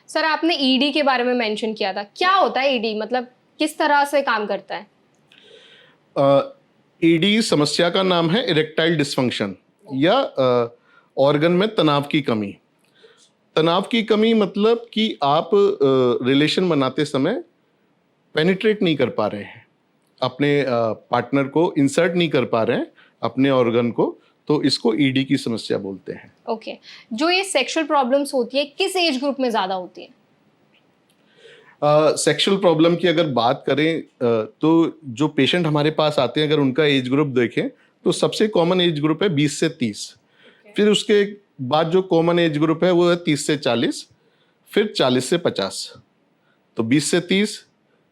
Sir आपने ED के बारे में मेंशन किया था, क्या होता है ईडी, मतलब किस तरह से काम करता है? ईडी समस्या का नाम है इरेक्टाइल डिस्फंक्शन या ऑर्गन में तनाव की कमी। तनाव की कमी मतलब कि आप रिलेशन बनाते समय पेनिट्रेट नहीं कर पा रहे हैं, अपने पार्टनर को इंसर्ट नहीं कर पा रहे हैं अपने ऑर्गन को, तो इसको ईडी की समस्या बोलते हैं। ओके जो ये सेक्सुअल प्रॉब्लम्स होती है किस एज ग्रुप में ज़्यादा होती है? सेक्सुअल प्रॉब्लम की अगर बात करें तो जो पेशेंट हमारे पास आते हैं अगर उनका एज ग्रुप देखें तो सबसे कॉमन एज ग्रुप है 20 से 30। फिर उसके बाद जो कॉमन एज ग्रुप है वो है 30 से 40, फिर 40 से 50। तो 20 से 30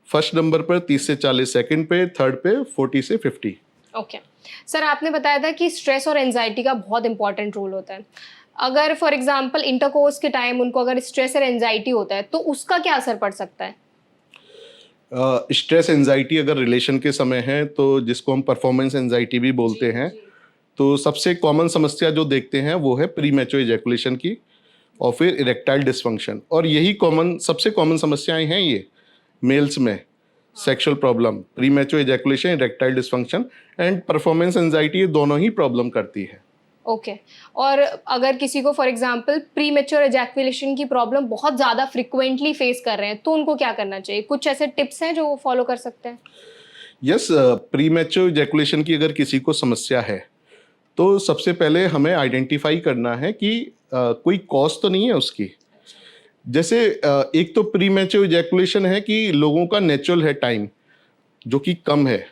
फर्स्ट नंबर पर, 30 से 40 सेकंड पे, थर्ड पे, 40 से 50। ओके सर आपने बताया था कि स्ट्रेस और एंजाइटी का बहुत इंपॉर्टेंट रोल होता है। अगर फॉर एग्जांपल इंटरकोर्स के टाइम उनको अगर स्ट्रेस और एंजाइटी होता है तो उसका क्या असर पड़ सकता है? स्ट्रेस एंजाइटी अगर रिलेशन के समय है तो जिसको हम परफॉर्मेंस एंजाइटी भी बोलते हैं, तो सबसे कॉमन समस्या जो देखते हैं वो है प्री मैच्योर इजैकुलेशन की और फिर इरेक्टाइल डिस्फंक्शन। और यही सबसे कॉमन समस्याएं हैं ये मेल्स में। Sexual problem, pre mature ejaculation, erectile dysfunction and performance anxiety, ये दोनों ही प्रॉब्लम करती है। ओके और अगर किसी को for example pre mature ejaculation की प्रॉब्लम बहुत ज़्यादा फ्रिक्वेंटली फेस कर रहे हैं तो उनको क्या करना चाहिए? कुछ ऐसे टिप्स हैं जो वो फॉलो कर सकते हैं? यस, प्री मैच्योर इजैकुलेशन की अगर किसी को समस्या है तो सबसे पहले हमें आइडेंटिफाई करना है कि कोई कॉज तो नहीं है उसकी। जैसे एक तो प्री मैच्योर इजैकुलेशन है कि लोगों का नेचुरल है टाइम जो कि कम है,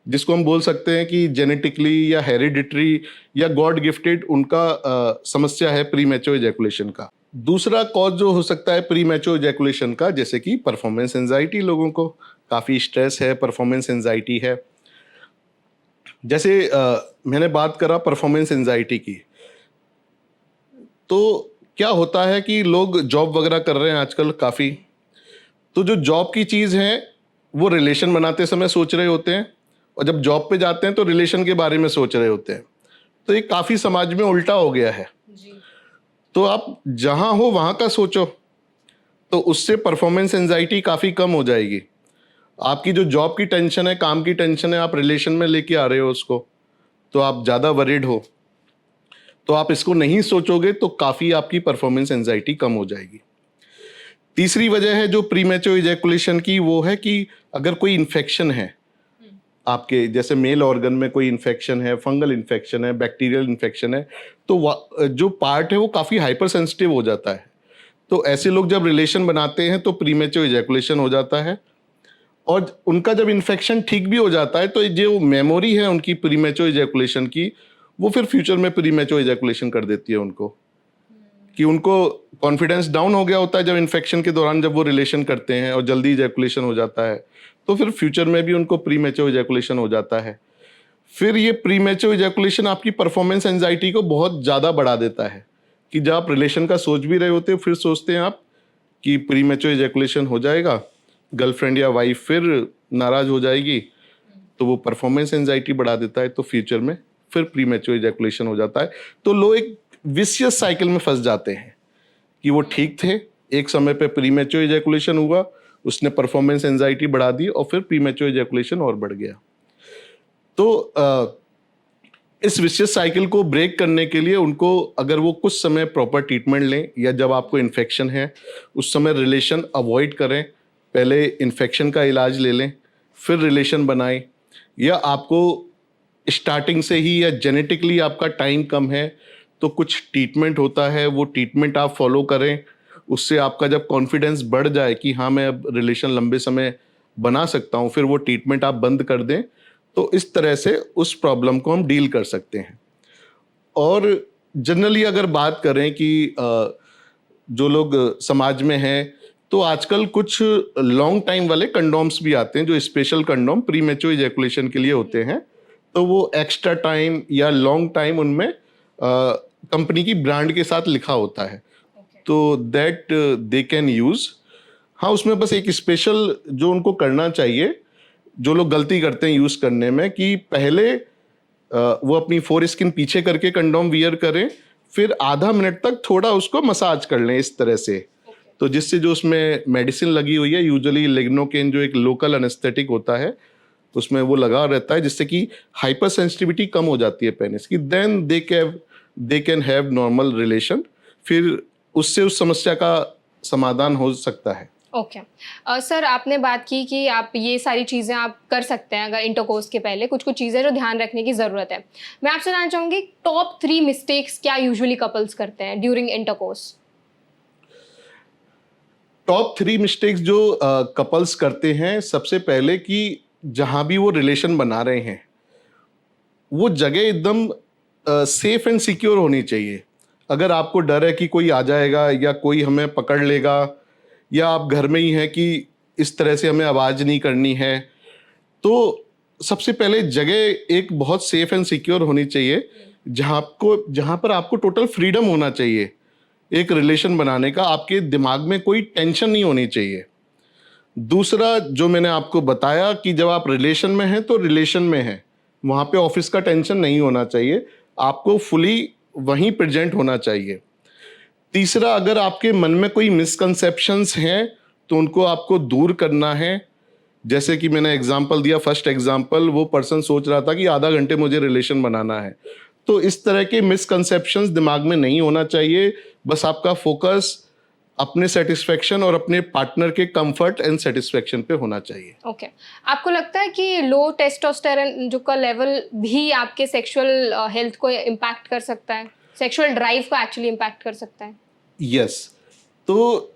जिसको हम बोल सकते हैं कि जेनेटिकली या हेरिडिटरी या गॉड गिफ्टेड उनका समस्या है प्री मैच्योर इजैकुलेशन का। दूसरा कॉज जो हो सकता है प्री मैच्योर इजैकुलेशन का, जैसे कि परफॉर्मेंस एंजाइटी, लोगों को काफ़ी स्ट्रेस है, परफॉर्मेंस एंजाइटी है। जैसे मैंने बात करा परफॉर्मेंस एंजाइटी की, तो क्या होता है कि लोग जॉब वगैरह कर रहे हैं आजकल काफ़ी, तो जो जॉब की चीज़ है वो रिलेशन बनाते समय सोच रहे होते हैं और जब जॉब पे जाते हैं तो रिलेशन के बारे में सोच रहे होते हैं। तो ये काफ़ी समाज में उल्टा हो गया है। तो आप जहाँ हो वहाँ का सोचो, तो उससे परफॉर्मेंस एंजाइटी काफ़ी कम हो जाएगी। आपकी जो जॉब की टेंशन है, काम की टेंशन है, आप रिलेशन में लेके आ रहे हो उसको, तो आप ज़्यादा वरीड हो, तो आप इसको नहीं सोचोगे तो काफ़ी आपकी परफॉर्मेंस एंजाइटी कम हो जाएगी। तीसरी वजह है जो प्रीमैच्योर इजैकुलेशन की, वो है कि अगर कोई इन्फेक्शन है आपके, जैसे मेल ऑर्गन में कोई इन्फेक्शन है, फंगल इन्फेक्शन है, बैक्टीरियल इन्फेक्शन है, तो जो पार्ट है वो काफ़ी हाइपर सेंसिटिव हो जाता है। तो ऐसे लोग जब रिलेशन बनाते हैं तो प्रीमैच्योर इजैकुलेशन हो जाता है, और उनका जब इन्फेक्शन ठीक भी हो जाता है तो जो मेमोरी है उनकी प्रीमैच्योर इजैकुलेशन की, वो फिर फ्यूचर में प्रीमैच्योर इजैकुलेशन कर देती है उनको, कि उनको कॉन्फिडेंस डाउन हो गया होता है जब इन्फेक्शन के दौरान जब वो रिलेशन करते हैं और जल्दी इजैकुलेशन हो जाता है, तो फिर फ्यूचर में भी उनको प्रीमैच्योर इजैकुलेशन हो जाता है। फिर ये प्रीमैच्योर इजैकुलेशन आपकी परफॉर्मेंस एंजाइटी को बहुत ज़्यादा बढ़ा देता है, कि जब आप रिलेशन का सोच भी रहे होते हैं फिर सोचते हैं आप कि प्रीमैच्योर इजैकुलेशन हो जाएगा, गर्लफ्रेंड या वाइफ फिर नाराज हो जाएगी, तो वो परफॉर्मेंस एंजाइटी बढ़ा देता है, तो फ्यूचर में फिर प्रीमैच्योर इजैकुलेशन हो जाता है। तो लोग एक विशियस साइकिल में फंस जाते हैं कि वो ठीक थे, एक समय पे प्रीमैच्योर इजैकुलेशन हुआ, उसने परफॉर्मेंस एंजाइटी बढ़ा दी और फिर प्रीमैच्योर इजैकुलेशन और बढ़ गया। तो इस विशियस साइकिल को ब्रेक करने के लिए उनको, अगर वो कुछ समय प्रॉपर ट्रीटमेंट लें या जब आपको इन्फेक्शन है उस समय रिलेशन अवॉइड करें, पहले इन्फेक्शन का इलाज ले लें फिर रिलेशन बनाएं, या आपको स्टार्टिंग से ही या जेनेटिकली आपका टाइम कम है तो कुछ ट्रीटमेंट होता है, वो ट्रीटमेंट आप फॉलो करें। उससे आपका जब कॉन्फिडेंस बढ़ जाए कि हाँ मैं अब रिलेशन लंबे समय बना सकता हूँ, फिर वो ट्रीटमेंट आप बंद कर दें। तो इस तरह से उस प्रॉब्लम को हम डील कर सकते हैं। और जनरली अगर बात करें कि जो लोग समाज में हैं, तो आजकल कुछ लॉन्ग टाइम वाले कंडोम्स भी आते हैं, जो स्पेशल कंडोम प्रीमैच्योर इजैकुलेशन के लिए होते हैं। तो वो एक्स्ट्रा टाइम या लॉन्ग टाइम उनमें कंपनी की ब्रांड के साथ लिखा होता है, तो दैट दे कैन यूज़। हाँ, उसमें बस एक स्पेशल जो उनको करना चाहिए, जो लोग गलती करते हैं यूज़ करने में, कि पहले वो अपनी फोर स्किन पीछे करके कंडोम वियर करें, फिर आधा मिनट तक थोड़ा उसको मसाज कर लें इस तरह से, तो जिससे जो उसमें मेडिसिन लगी हुई है, यूजुअली लिग्नोकेन जो एक लोकल एनेस्थेटिक होता है, उसमें वो लगा रहता है, जिससे कि हाइपर सेंसिटिविटी कम हो जाती है पेनिस की, then they can have normal relation. फिर उससे उस समस्या का समाधान हो सकता है। ओके। सर आपने बात की कि आप ये सारी चीज़ें आप कर सकते हैं अगर इंटरकोर्स के पहले, कुछ कुछ चीज़ें जो ध्यान रखने की ज़रूरत है। मैं आपसे जानना चाहूँगी टॉप 3 मिस्टेक्स क्या यूजुअली कपल्स करते हैं ड्यूरिंग इंटरकोर्स? टॉप 3 मिस्टेक्स जो कपल्स करते हैं, सबसे पहले कि जहाँ भी वो रिलेशन बना रहे हैं, वो जगह एकदम सेफ एंड सिक्योर होनी चाहिए। अगर आपको डर है कि कोई आ जाएगा या कोई हमें पकड़ लेगा, या आप घर में ही हैं कि इस तरह से हमें आवाज़ नहीं करनी है, तो सबसे पहले जगह एक बहुत सेफ एंड सिक्योर होनी चाहिए, जहाँ पर आपको टोटल फ्रीडम होना चाहिए एक रिलेशन बनाने का। आपके दिमाग में कोई टेंशन नहीं होनी चाहिए। दूसरा जो मैंने आपको बताया कि जब आप रिलेशन में हैं तो रिलेशन में हैं, वहाँ पे ऑफिस का टेंशन नहीं होना चाहिए, आपको फुली वहीं प्रेजेंट होना चाहिए। तीसरा, अगर आपके मन में कोई मिसकंसेप्शंस हैं तो उनको आपको दूर करना है। जैसे कि मैंने एग्जांपल दिया, फर्स्ट एग्जांपल, वो पर्सन सोच रहा था कि आधा घंटे मुझे रिलेशन बनाना है, तो इस तरह के मिसकंसेप्शंस दिमाग में नहीं होना चाहिए। बस आपका फोकस अपने सेटिस्फेक्शन और अपने पार्टनर के कंफर्ट एंड सेटिस्फेक्शन पे होना चाहिए। ओके। आपको लगता है कि लो टेस्टोस्टेरोन जो का लेवल भी आपके सेक्सुअल हेल्थ को इम्पैक्ट कर सकता है, सेक्सुअल ड्राइव को एक्चुअली इम्पैक्ट कर सकता है? यस। तो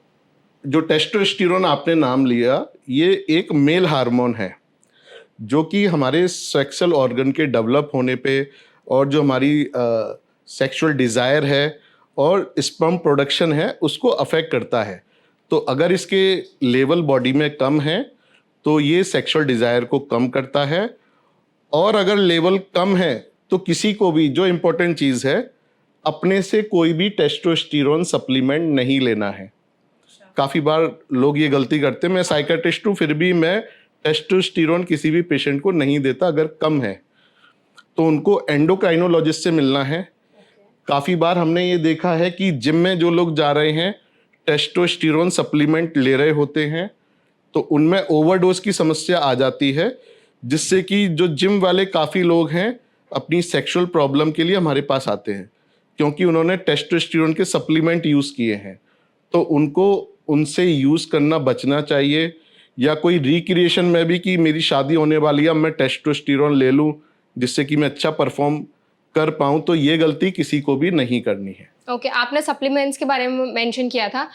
जो टेस्टोस्टेरोन आपने नाम लिया, ये एक मेल हार्मोन है जो कि हमारे सेक्सुअल ऑर्गन के डेवलप होने पे और जो हमारी सेक्सुअल डिज़ायर है और स्पर्म प्रोडक्शन है उसको अफेक्ट करता है। तो अगर इसके लेवल बॉडी में कम है तो ये सेक्सुअल डिज़ायर को कम करता है, और अगर लेवल कम है तो किसी को भी, जो इम्पोर्टेंट चीज़ है, अपने से कोई भी टेस्टोस्टेरोन सप्लीमेंट नहीं लेना है। काफ़ी बार लोग ये गलती करते हैं। मैं साइकियाट्रिस्ट हूँ, फिर भी मैं टेस्टोस्टेरोन किसी भी पेशेंट को नहीं देता अगर कम है, तो उनको एंडोक्राइनोलॉजिस्ट से मिलना है। काफ़ी बार हमने ये देखा है कि जिम में जो लोग जा रहे हैं टेस्टोस्टेरोन सप्लीमेंट ले रहे होते हैं, तो उनमें ओवरडोज की समस्या आ जाती है, जिससे कि जो जिम वाले काफ़ी लोग हैं अपनी सेक्सुअल प्रॉब्लम के लिए हमारे पास आते हैं, क्योंकि उन्होंने टेस्टोस्टेरोन के सप्लीमेंट यूज़ किए हैं। तो उनको उनसे यूज़ करना बचना चाहिए। या कोई रिक्रिएशन में भी कि मेरी शादी होने वाली है, अब मैं टेस्टोस्टेरोन ले लूँ जिससे कि मैं अच्छा परफॉर्म कर पाऊँ, तो ये गलती किसी को भी नहीं करनी है। ओके। आपने सप्लीमेंट्स के बारे में मेंशन किया था।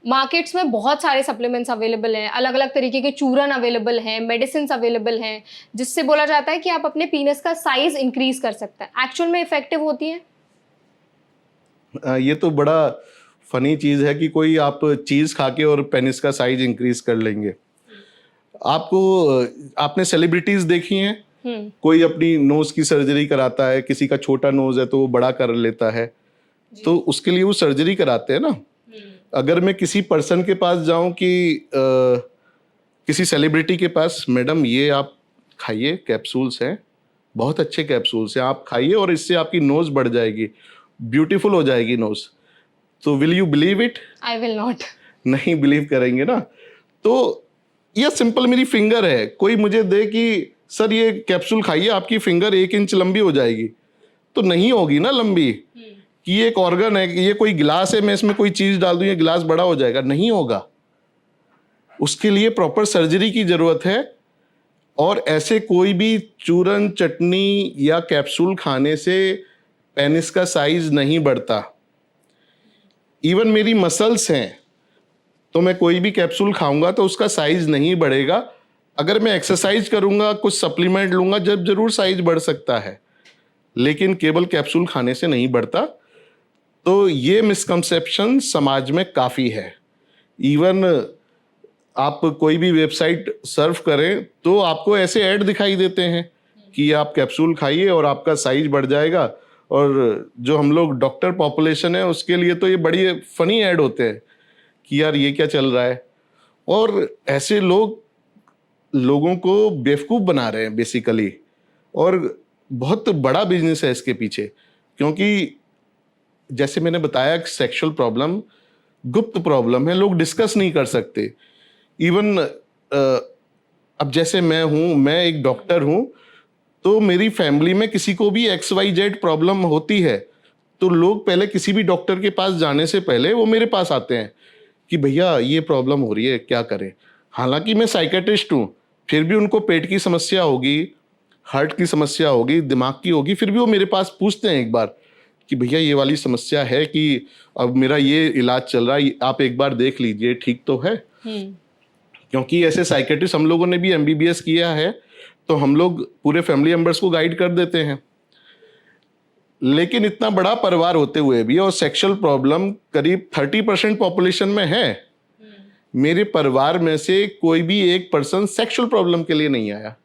मार्केट्स में बहुत सारे सप्लीमेंट्स अवेलेबल हैं, अलग अलग तरीके के चूरन अवेलेबल हैं, मेडिसिन अवेलेबल हैं, जिससे बोला जाता है कि आप अपने पीनस का साइज इंक्रीज कर सकते हैं। एक्चुअल में इफेक्टिव होती है? ये तो बड़ा फनी चीज़ है कि कोई आप चीज़ खा के और पेनिस का साइज इंक्रीज कर लेंगे। आपको आपने सेलिब्रिटीज़ देखी हैं, कोई अपनी नोज़ की सर्जरी कराता है, किसी का छोटा नोज़ है तो वो बड़ा कर लेता है, तो उसके लिए वो सर्जरी कराते हैं ना। अगर मैं किसी पर्सन के पास जाऊं कि किसी सेलिब्रिटी के पास, मैडम ये आप खाइए, कैप्सूल्स हैं, बहुत अच्छे कैप्सूल्स हैं, आप खाइए और इससे आपकी नोज़ बढ़ जाएगी, ब्यूटीफुल हो जाएगी नोज़, तो will you believe it? I will not. नहीं बिलीव करेंगे ना। तो ये सिंपल मेरी फिंगर है, कोई मुझे दे कि सर ये कैप्सूल खाइए आपकी फिंगर 1 इंच लंबी हो जाएगी, तो नहीं होगी ना लंबी। कि ये एक ऑर्गन है, कि ये कोई गिलास है, मैं इसमें कोई चीज़ डाल दूं ये गिलास बड़ा हो जाएगा, नहीं होगा। उसके लिए प्रॉपर सर्जरी की ज़रूरत है। और ऐसे कोई भी चूरन, चटनी या कैप्सूल खाने से पेनिस का साइज नहीं बढ़ता। इवन मेरी मसल्स हैं, तो मैं कोई भी कैप्सूल खाऊंगा तो उसका साइज नहीं बढ़ेगा। अगर मैं एक्सरसाइज करूंगा, कुछ सप्लीमेंट लूंगा, जब जरूर साइज बढ़ सकता है, लेकिन केवल कैप्सूल खाने से नहीं बढ़ता। तो ये मिसकंसेप्शन समाज में काफ़ी है। इवन आप कोई भी वेबसाइट सर्फ करें तो आपको ऐसे ऐड दिखाई देते हैं कि आप कैप्सूल खाइए और आपका साइज बढ़ जाएगा। और जो हम लोग डॉक्टर पॉपुलेशन है उसके लिए तो ये बड़ी फनी ऐड होते हैं कि यार ये क्या चल रहा है। और ऐसे लोगों को बेवकूफ़ बना रहे हैं बेसिकली, और बहुत बड़ा बिजनेस है इसके पीछे। क्योंकि जैसे मैंने बताया कि सेक्सुअल प्रॉब्लम गुप्त प्रॉब्लम है, लोग डिस्कस नहीं कर सकते। इवन अब जैसे मैं एक डॉक्टर हूँ, तो मेरी फैमिली में किसी को भी XYZ प्रॉब्लम होती है तो लोग पहले किसी भी डॉक्टर के पास जाने से पहले वो मेरे पास आते हैं कि भैया ये प्रॉब्लम हो रही है, क्या करें। हालांकि मैं साइकेट्रिस्ट हूँ, फिर भी उनको पेट की समस्या होगी, हार्ट की समस्या होगी, दिमाग की होगी, फिर भी वो मेरे पास पूछते हैं एक बार कि भैया ये वाली समस्या है कि अब मेरा ये इलाज चल रहा है, आप एक बार देख लीजिए ठीक तो है। क्योंकि ऐसे साइकेट्रिस्ट हम लोगों ने भी MBBS किया है, तो हम लोग पूरे फैमिली मेंबर्स को गाइड कर देते हैं। लेकिन इतना बड़ा परिवार होते हुए भी और सेक्सुअल प्रॉब्लम करीब 30% पॉपुलेशन में है, मेरे परिवार में से कोई भी एक पर्सन सेक्सुअल प्रॉब्लम के लिए नहीं आया।